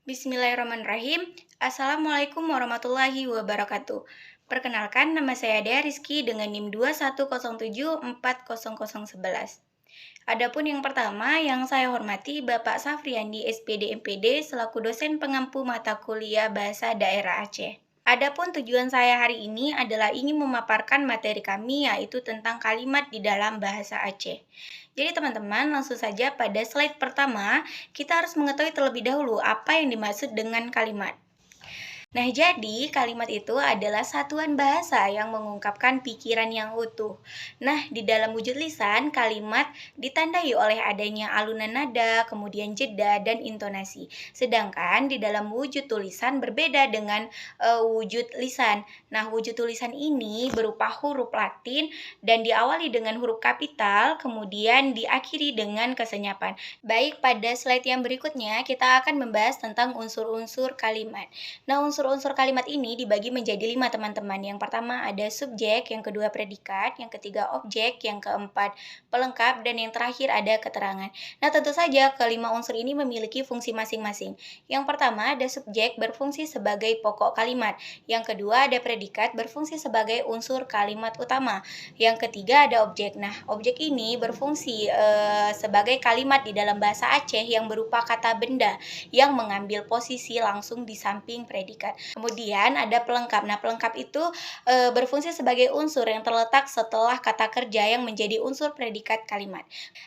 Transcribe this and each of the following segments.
Bismillahirrahmanirrahim. Assalamualaikum warahmatullahi wabarakatuh. Perkenalkan, nama saya Dea Rizky dengan NIM 210740011. Adapun yang pertama yang saya hormati Bapak Safriandi SPD MPD selaku dosen pengampu mata kuliah Bahasa Daerah Aceh. Adapun tujuan saya hari ini adalah ingin memaparkan materi kami yaitu tentang kalimat di dalam bahasa Aceh. Jadi teman-teman langsung saja pada slide pertama kita harus mengetahui terlebih dahulu apa yang dimaksud dengan kalimat. Nah, jadi kalimat itu adalah satuan bahasa yang mengungkapkan pikiran yang utuh. Nah, di dalam wujud lisan, kalimat ditandai oleh adanya alunan nada, kemudian jeda, dan intonasi. Sedangkan di dalam wujud tulisan berbeda dengan wujud lisan. Nah, wujud tulisan ini berupa huruf Latin dan diawali dengan huruf kapital, kemudian diakhiri dengan kesenyapan. Baik, pada slide yang berikutnya kita akan membahas tentang unsur-unsur kalimat. Nah, unsur-unsur kalimat ini dibagi menjadi 5 teman-teman. Yang pertama ada subjek, yang kedua predikat, yang ketiga objek, yang keempat pelengkap, dan yang terakhir ada keterangan. Nah, tentu saja kelima unsur ini memiliki fungsi masing-masing. Yang pertama ada subjek berfungsi sebagai pokok kalimat. Yang kedua ada predikat berfungsi sebagai unsur kalimat utama. Yang ketiga ada objek. Nah, objek ini berfungsi sebagai kalimat di dalam bahasa Aceh yang berupa kata benda yang mengambil posisi langsung di samping predikat. Kemudian ada pelengkap. Nah, pelengkap itu berfungsi sebagai unsur yang terletak setelah kata kerja yang menjadi unsur predikat kalimat.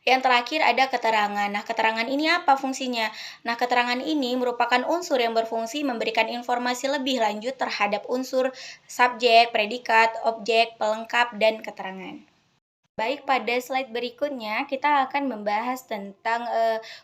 Yang terakhir ada keterangan. Nah, keterangan ini apa fungsinya? Nah, keterangan ini merupakan unsur yang berfungsi memberikan informasi lebih lanjut terhadap unsur subjek, predikat, objek, pelengkap, dan keterangan. Baik, pada slide berikutnya kita akan membahas tentang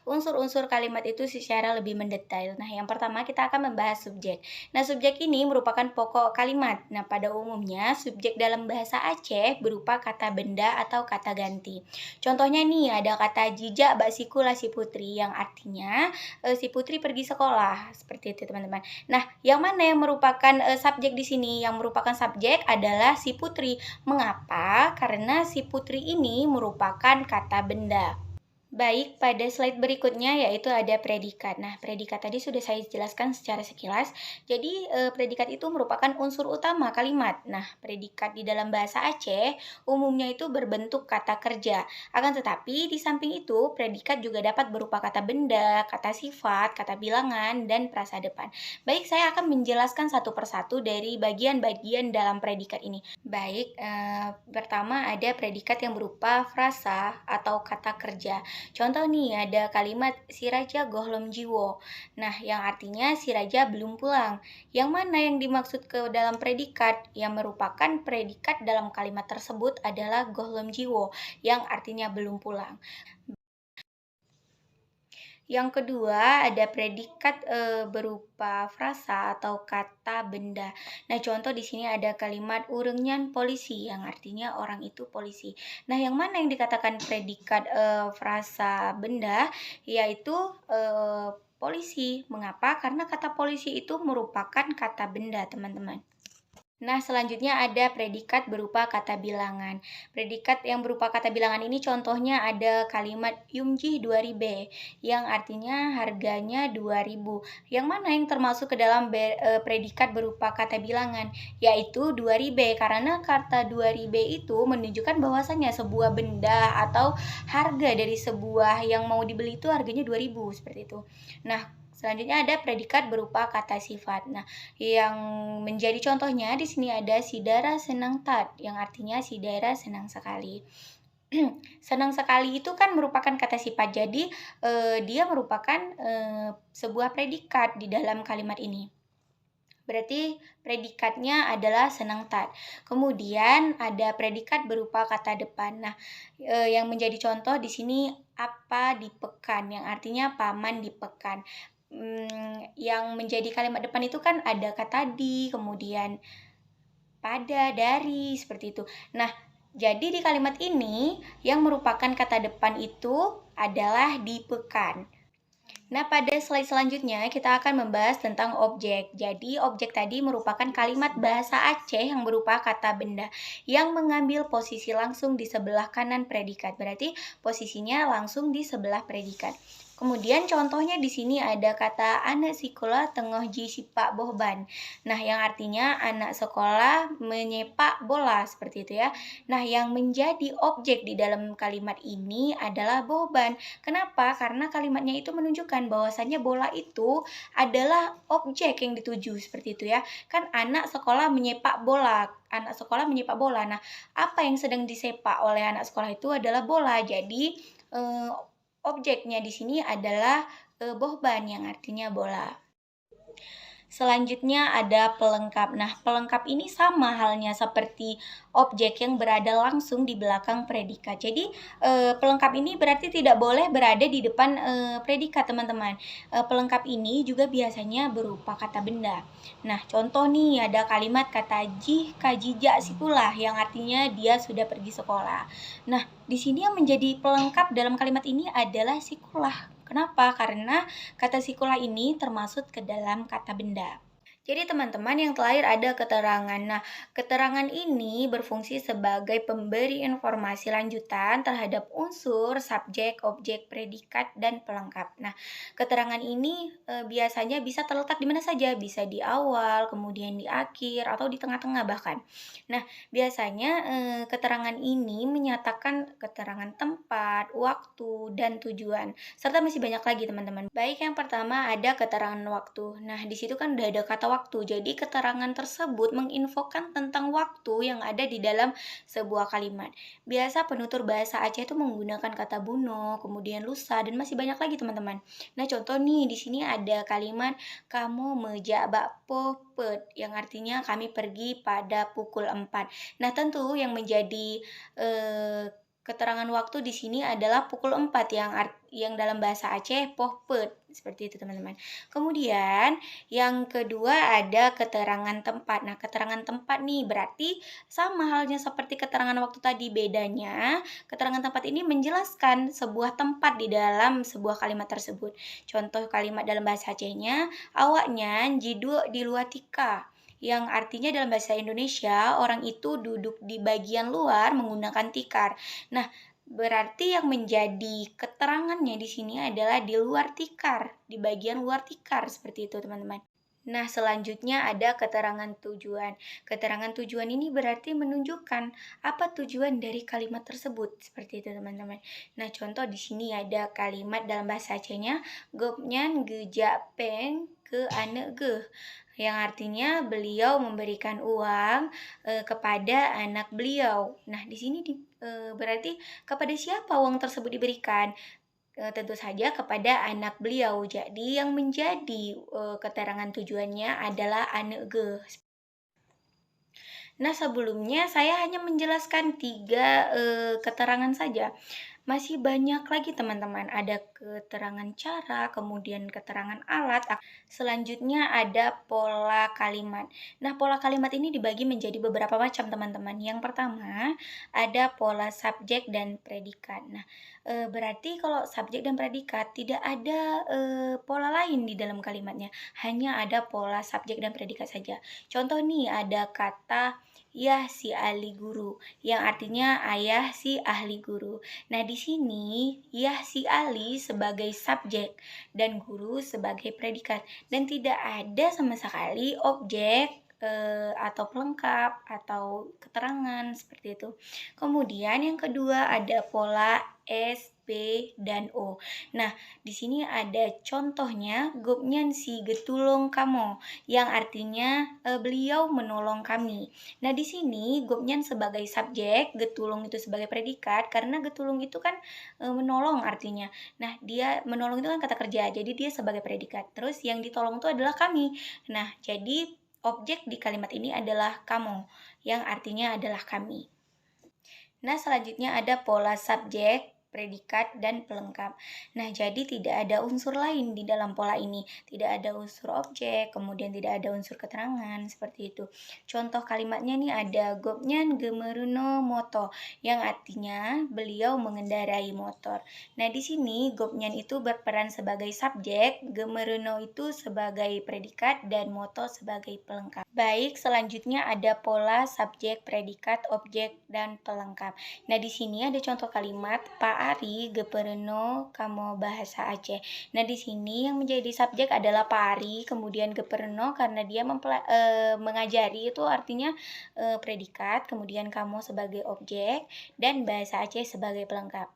unsur-unsur kalimat itu secara lebih mendetail. Nah, yang pertama kita akan membahas subjek. Nah, subjek ini merupakan pokok kalimat. Nah, pada umumnya subjek dalam bahasa Aceh berupa kata benda atau kata ganti. Contohnya nih ada kata jijak basikula si putri yang artinya si putri pergi sekolah. Seperti itu, teman-teman. Nah, yang mana yang merupakan subjek di sini? Yang merupakan subjek adalah si putri. Mengapa? Karena si putri ini merupakan kata benda. Baik, pada slide berikutnya yaitu ada predikat. Nah, predikat tadi sudah saya jelaskan secara sekilas. Jadi, predikat itu merupakan unsur utama kalimat. Nah, predikat di dalam bahasa Aceh umumnya itu berbentuk kata kerja. Akan tetapi, di samping itu, predikat juga dapat berupa kata benda, kata sifat, kata bilangan, dan prasa depan. Baik, saya akan menjelaskan satu persatu dari bagian-bagian dalam predikat ini. Baik, pertama ada predikat yang berupa frasa atau kata kerja. Contoh nih, ada kalimat si raja gohlom jiwo. Nah, yang artinya si raja belum pulang. Yang mana yang dimaksud ke dalam predikat? Yang merupakan predikat dalam kalimat tersebut adalah gohlom jiwo, yang artinya belum pulang. Yang kedua, ada predikat berupa frasa atau kata benda. Nah, contoh di sini ada kalimat ureungnyan polisi yang artinya orang itu polisi. Nah, yang mana yang dikatakan predikat frasa benda yaitu polisi. Mengapa? Karena kata polisi itu merupakan kata benda, teman-teman. Nah, selanjutnya ada predikat berupa kata bilangan. Predikat yang berupa kata bilangan ini contohnya ada kalimat yumjih 2000 yang artinya harganya 2000. Yang mana yang termasuk ke dalam predikat berupa kata bilangan yaitu 2000 karena kata 2000 itu menunjukkan bahwasannya sebuah benda atau harga dari sebuah yang mau dibeli itu harganya 2000 seperti itu. Nah, selanjutnya ada predikat berupa kata sifat. Nah, yang menjadi contohnya di sini ada si Dara senang tat, yang artinya si Dara senang sekali. Senang sekali itu kan merupakan kata sifat, jadi dia merupakan sebuah predikat di dalam kalimat ini. Berarti predikatnya adalah senang tat. Kemudian ada predikat berupa kata depan. Nah, yang menjadi contoh di sini apa di pekan, yang artinya paman di pekan. Yang menjadi kalimat depan itu kan ada kata di, kemudian pada, dari, seperti itu. Nah, jadi di kalimat ini yang merupakan kata depan itu adalah di pekan. Nah, pada slide selanjutnya kita akan membahas tentang objek. Jadi, objek tadi merupakan kalimat bahasa Aceh yang berupa kata benda yang mengambil posisi langsung di sebelah kanan predikat. Berarti posisinya langsung di sebelah predikat. Kemudian contohnya di sini ada kata anak sekolah tengah ji sipak bohban. Nah, yang artinya anak sekolah menyepak bola seperti itu ya. Nah, yang menjadi objek di dalam kalimat ini adalah bohban. Kenapa? Karena kalimatnya itu menunjukkan bahwasannya bola itu adalah objek yang dituju seperti itu ya. Kan anak sekolah menyepak bola. Anak sekolah menyepak bola. Nah, apa yang sedang disepak oleh anak sekolah itu adalah bola. Jadi, eh, objeknya di sini adalah, bohban yang artinya bola. Selanjutnya ada pelengkap. Nah, pelengkap ini sama halnya seperti objek yang berada langsung di belakang predikat. Jadi, pelengkap ini berarti tidak boleh berada di depan, predikat, teman-teman. Pelengkap ini juga biasanya berupa kata benda. Nah, contoh nih ada kalimat kata jih kajijak sikulah yang artinya dia sudah pergi sekolah. Nah, di sini yang menjadi pelengkap dalam kalimat ini adalah sikulah. Kenapa? Karena kata sikulah ini termasuk ke dalam kata benda. Jadi teman-teman yang terakhir ada keterangan. Nah, keterangan ini berfungsi sebagai pemberi informasi lanjutan terhadap unsur, subjek, objek, predikat, dan pelengkap. Nah, keterangan ini biasanya bisa terletak di mana saja, bisa di awal, kemudian di akhir, atau di tengah-tengah bahkan. Nah, biasanya keterangan ini menyatakan keterangan tempat, waktu, dan tujuan. Serta masih banyak lagi teman-teman. Baik, yang pertama ada keterangan waktu. Nah, di situ kan udah ada kata waktu. Jadi keterangan tersebut menginfokan tentang waktu yang ada di dalam sebuah kalimat. Biasa penutur bahasa Aceh itu menggunakan kata buno, kemudian lusa, dan masih banyak lagi teman-teman. Nah, contoh nih di sini ada kalimat kamu mejak bakpo pet yang artinya kami pergi pada pukul 4. Nah, tentu yang menjadi eh, keterangan waktu di sini adalah pukul 4 yang dalam bahasa Aceh pohpet. Seperti itu, teman-teman. Kemudian yang kedua ada keterangan tempat. Nah, keterangan tempat nih berarti sama halnya seperti keterangan waktu tadi, bedanya keterangan tempat ini menjelaskan sebuah tempat di dalam sebuah kalimat tersebut. Contoh kalimat dalam bahasa Acehnya, awaknya jidu di luar tika yang artinya dalam bahasa Indonesia orang itu duduk di bagian luar menggunakan tikar. Nah, berarti yang menjadi keterangannya di sini adalah di luar tikar, di bagian luar tikar seperti itu, teman-teman. Nah, selanjutnya ada keterangan tujuan. Keterangan tujuan ini berarti menunjukkan apa tujuan dari kalimat tersebut. Seperti itu, teman-teman. Nah, contoh di sini ada kalimat dalam bahasa Acehnya, gopnyan gejak peng ke anak ge yang artinya beliau memberikan uang kepada anak beliau. Nah, di sini berarti kepada siapa uang tersebut diberikan? Tentu saja kepada anak beliau. Jadi yang menjadi keterangan tujuannya adalah anak ge. Nah, sebelumnya saya hanya menjelaskan 3 keterangan saja. Masih banyak lagi teman-teman, ada keterangan cara, kemudian keterangan alat, selanjutnya ada pola kalimat. Nah, pola kalimat ini dibagi menjadi beberapa macam teman-teman. Yang pertama, ada pola subjek dan predikat. Nah, berarti kalau subjek dan predikat tidak ada pola lain di dalam kalimatnya, hanya ada pola subjek dan predikat saja. Contoh nih, ada kata ya si ahli guru, yang artinya ayah si ahli guru. Nah, di sini ya si ahli sebagai subjek dan guru sebagai predikat dan tidak ada sama sekali objek atau pelengkap atau keterangan seperti itu. Kemudian yang kedua ada pola S, P, dan O. Nah, di sini ada contohnya gopnyan si getulung kamo yang artinya beliau menolong kami. Nah, di sini gopnyan sebagai subjek, getulung itu sebagai predikat karena getulung itu kan menolong artinya. Nah, dia menolong itu kan kata kerja, jadi dia sebagai predikat. Terus yang ditolong itu adalah kami. Nah, jadi objek di kalimat ini adalah kamu, yang artinya adalah kami. Nah, selanjutnya ada pola subjek, predikat, dan pelengkap. Nah, jadi tidak ada unsur lain di dalam pola ini. Tidak ada unsur objek, kemudian tidak ada unsur keterangan, seperti itu. Contoh kalimatnya nih ada gopnyan gemeruno moto, yang artinya beliau mengendarai motor. Nah, di sini gopnyan itu berperan sebagai subjek, gemeruno itu sebagai predikat, dan moto sebagai pelengkap. Baik, selanjutnya ada pola subjek, predikat, objek, dan pelengkap. Nah, di sini ada contoh kalimat Pak Pak Ari gepereno kamo bahasa Aceh. Nah, di sini yang menjadi subjek adalah Pak Ari, kemudian gepereno karena dia mengajari itu artinya predikat, kemudian kamu sebagai objek, dan bahasa Aceh sebagai pelengkap.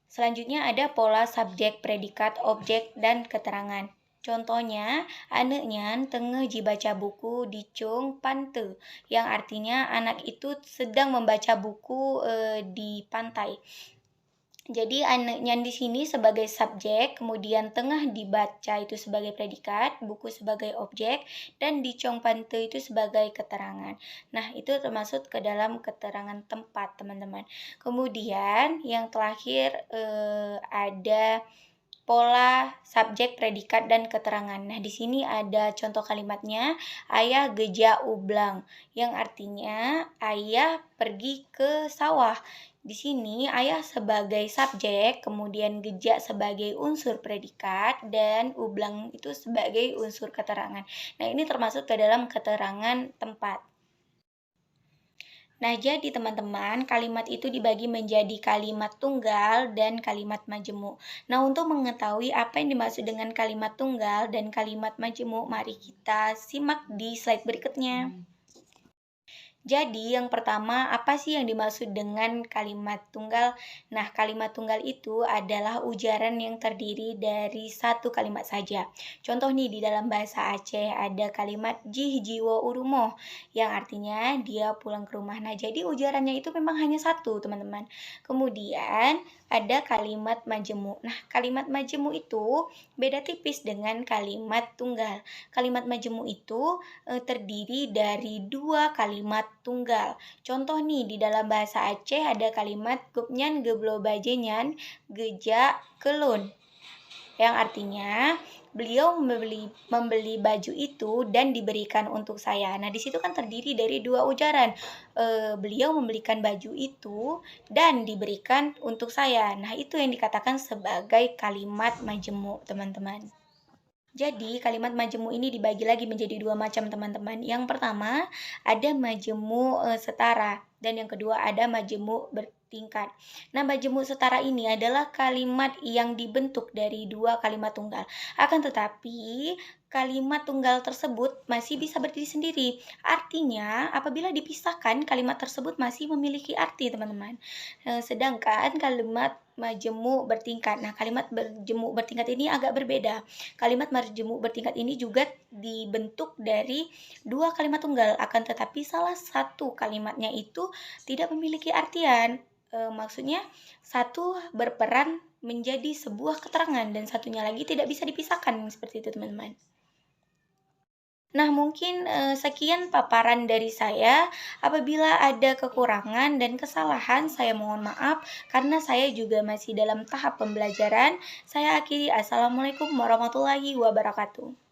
Selanjutnya ada pola subjek, predikat, objek, dan keterangan. Contohnya, anaknya tengah baca buku di Cung Pante, yang artinya anak itu sedang membaca buku di pantai. Jadi anaknya di sini sebagai subjek, kemudian tengah dibaca itu sebagai predikat, buku sebagai objek, dan di Chong Pante itu sebagai keterangan. Nah, itu termasuk ke dalam keterangan tempat, teman-teman. Kemudian yang terakhir ada pola subjek, predikat, dan keterangan. Nah, di sini ada contoh kalimatnya, ayah geja ublang, yang artinya ayah pergi ke sawah. Di sini ayah sebagai subjek, kemudian geja sebagai unsur predikat, dan ublang itu sebagai unsur keterangan. Nah, ini termasuk ke dalam keterangan tempat. Nah, jadi teman-teman, kalimat itu dibagi menjadi kalimat tunggal dan kalimat majemuk. Nah, untuk mengetahui apa yang dimaksud dengan kalimat tunggal dan kalimat majemuk, mari kita simak di slide berikutnya. Jadi, yang pertama, apa sih yang dimaksud dengan kalimat tunggal? Nah, kalimat tunggal itu adalah ujaran yang terdiri dari satu kalimat saja. Contoh nih, di dalam bahasa Aceh ada kalimat jih jiwo urumoh, yang artinya dia pulang ke rumah. Nah, jadi ujarannya itu memang hanya satu, teman-teman. Kemudian, ada kalimat majemuk. Nah, kalimat majemuk itu beda tipis dengan kalimat tunggal. Kalimat majemuk itu terdiri dari dua kalimat tunggal. Contoh nih, di dalam bahasa Aceh ada kalimat gupnyan geblo bajenyan geja kelun, yang artinya beliau membeli baju itu dan diberikan untuk saya. Nah, di situ kan terdiri dari dua ujaran. Beliau membelikan baju itu dan diberikan untuk saya. Nah, itu yang dikatakan sebagai kalimat majemuk, teman-teman. Jadi, kalimat majemuk ini dibagi lagi menjadi dua macam, teman-teman. Yang pertama, ada majemuk setara, dan yang kedua ada majemuk bertingkat. Nah, majemuk setara ini adalah kalimat yang dibentuk dari dua kalimat tunggal. Akan tetapi, kalimat tunggal tersebut masih bisa berdiri sendiri. Artinya, apabila dipisahkan, kalimat tersebut masih memiliki arti, teman-teman. Sedangkan kalimat majemuk bertingkat. Nah, kalimat berjemuk bertingkat ini agak berbeda. Kalimat majemuk bertingkat ini juga dibentuk dari dua kalimat tunggal, akan tetapi salah satu kalimatnya itu tidak memiliki artian. Maksudnya satu berperan menjadi sebuah keterangan dan satunya lagi tidak bisa dipisahkan, seperti itu, teman-teman. Nah, mungkin sekian paparan dari saya. Apabila ada kekurangan dan kesalahan, saya mohon maaf karena saya juga masih dalam tahap pembelajaran. Saya akhiri, Assalamualaikum warahmatullahi wabarakatuh.